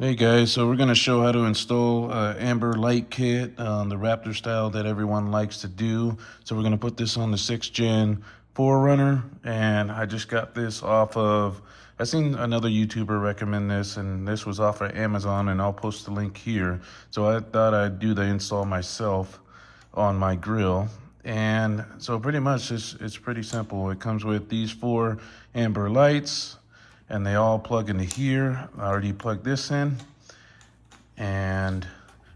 Hey guys, so we're going to show how to install Amber Light Kit, the Raptor style that everyone likes to do. So we're going to put this on the 6th gen 4Runner, and I just got this off of, I seen another YouTuber recommend this, and this was off of Amazon, and I'll post the link here. So I thought I'd do the install myself on my Grille. And so pretty much it's pretty simple. It comes with these 4 Amber lights, and they all plug into here. I already plugged this in, and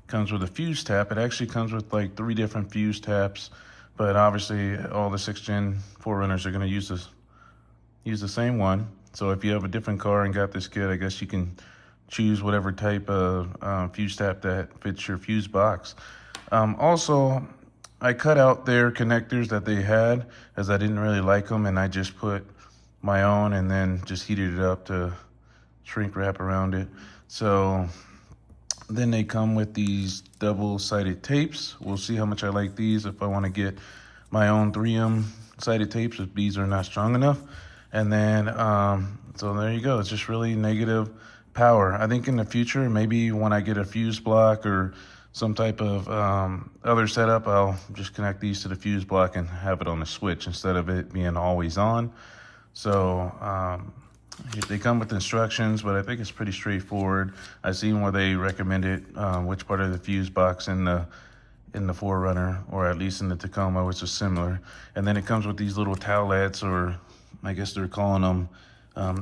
comes with a fuse tap. It actually comes with like 3 different fuse taps, but obviously all the 6th gen 4Runners are going to use the same one. So if you have a different car and got this kit, I guess you can choose whatever type of fuse tap that fits your fuse box. Also, I cut out their connectors that they had, as I didn't really like them, and I just put my own and then just heated it up to shrink wrap around it. So then they come with these double-sided tapes. We'll see how much I like these, if I want to get my own 3M sided tapes, if these are not strong enough. And then so there you go. It's just really negative power. I think in the future, maybe when I get a fuse block or some type of other setup, I'll just connect these to the fuse block and have it on the switch instead of it being always on. So they come with instructions, but I think it's pretty straightforward. I've seen where they recommended which part of the fuse box in the 4Runner, or at least in the Tacoma, which is similar. And then it comes with these little towelettes, or I guess they're calling them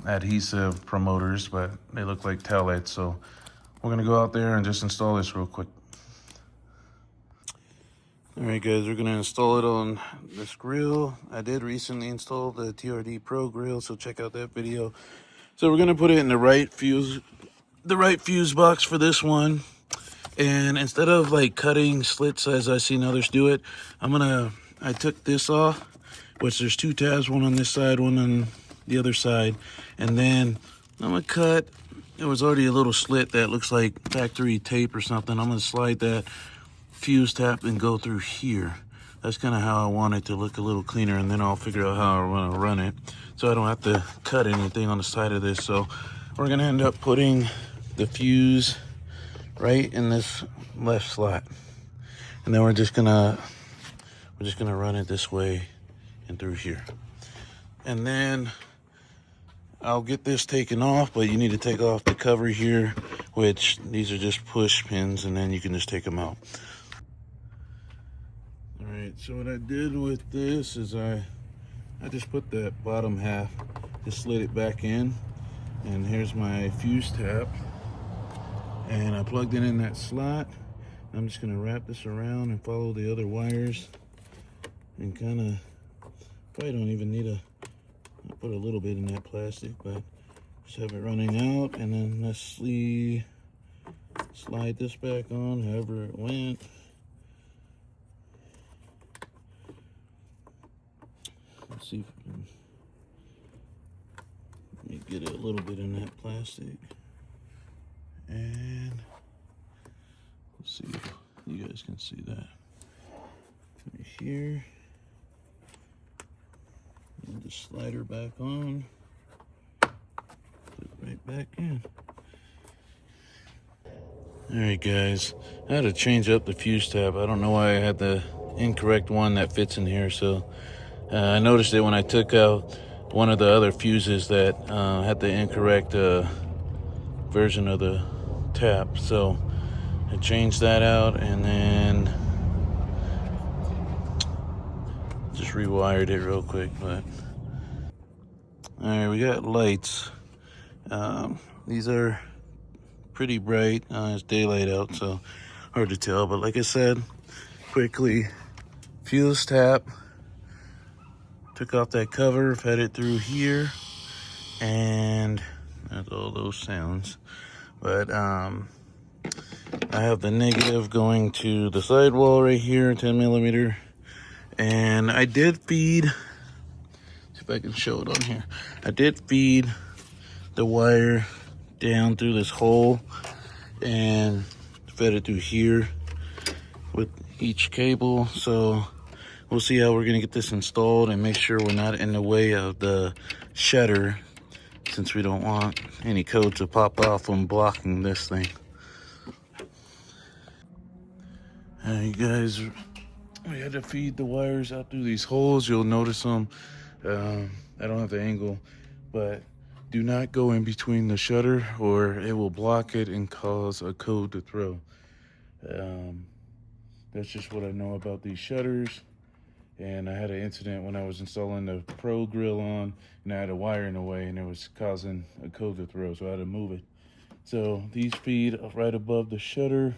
adhesive promoters, but they look like towelettes. So we're gonna go out there and just install this real quick. All right, guys, we're gonna install it on this grill. I did recently install the TRD Pro grill, so check out that video. So we're gonna put it in the right fuse box for this one. And instead of like cutting slits as I've seen others do it, I took this off, which there's 2 tabs, one on this side, one on the other side. And then I'm gonna cut, there was already a little slit that looks like factory tape or something. I'm gonna slide that fuse tap and go through here. That's kind of how I want it to look a little cleaner, and then I'll figure out how I want to run it so I don't have to cut anything on the side of this. So we're gonna end up putting the fuse right in this left slot, and then we're just gonna run it this way and through here. And then I'll get this taken off, but you need to take off the cover here, which these are just push pins, and then you can just take them out. All right, so what I did with this is I just put that bottom half, just slid it back in, and here's my fuse tap, and I plugged it in that slot. I'm just gonna wrap this around and follow the other wires, and kind of, probably don't even need I'll put a little bit in that plastic, but just have it running out, and then let's slide this back on however it went. Let's see if we can, let me get a little bit in that plastic, and let's see if you guys can see that right here. And just slide her back on, put it right back in. All right, guys, I had to change up the fuse tab. I don't know why I had the incorrect one that fits in here. So I noticed it when I took out one of the other fuses that had the incorrect version of the tap. So I changed that out, and then just rewired it real quick. But all right, we got lights. These are pretty bright. It's daylight out, so hard to tell. But like I said, quickly, fuse tap, took off that cover, fed it through here, and that's all those sounds. But I have the negative going to the sidewall right here, 10 millimeter. And I did feed, see if I can show it on here. I did feed the wire down through this hole and fed it through here with each cable. So we'll see how we're gonna get this installed and make sure we're not in the way of the shutter. since we don't want any code to pop off when blocking this thing. Alright guys, we had to feed the wires out through these holes. You'll notice them. I don't have the angle, but do not go in between the shutter or it will block it and cause a code to throw. That's just what I know about these shutters. And I had an incident when I was installing the Pro Grille on, and I had a wire in the way and it was causing a code to throw, so I had to move it. So these feed right above the shutter,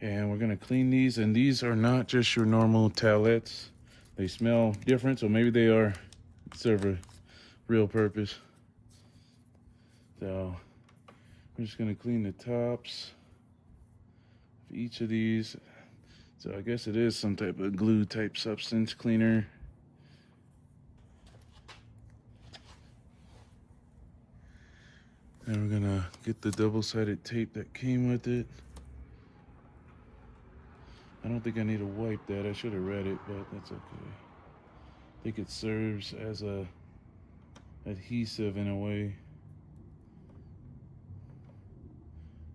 and we're gonna clean these. And these are not just your normal towelettes. They smell different, so maybe they serve a real purpose. So I'm just gonna clean the tops of each of these. So I guess it is some type of glue type substance cleaner. And we're gonna get the double-sided tape that came with it. I don't think I need to wipe that. I should have read it, but that's okay. I think it serves as a adhesive in a way.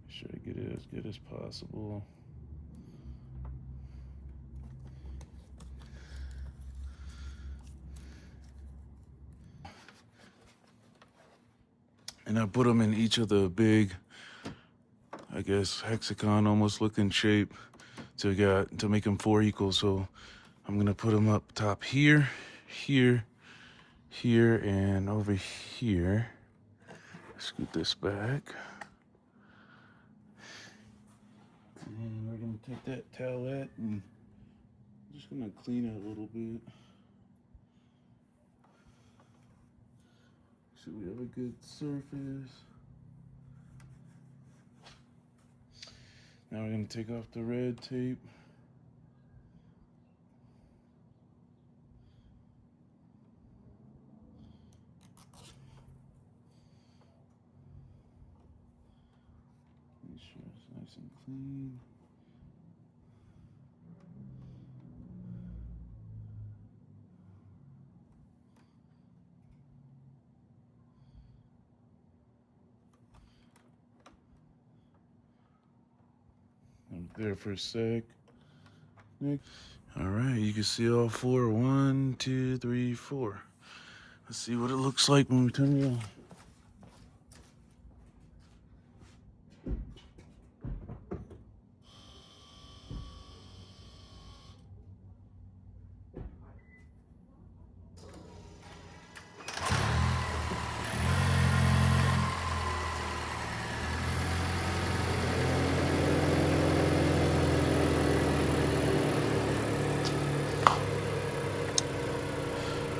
Try to get it as good as possible. And I put them in each of the big, I guess, hexagon almost looking shape to make them 4 equal. So I'm gonna put them up top here, here, here, and over here. Scoot this back. And we're gonna take that towelette and I'm just gonna clean it a little bit. So we have a good surface. Now we're gonna take off the red tape. Make sure it's nice and clean. There for a sec. Next. All right, you can see all 4. 1, 2, 3, 4. Let's see what it looks like when we turn it on.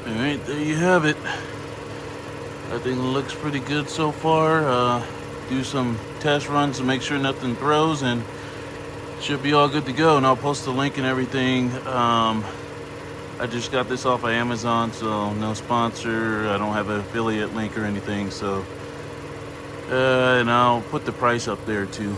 All right, there you have it. I think it looks pretty good so far. Do some test runs to make sure nothing throws, and should be all good to go. And I'll post the link and everything. I just got this off of Amazon, so no sponsor. I don't have an affiliate link or anything. So, and I'll put the price up there too.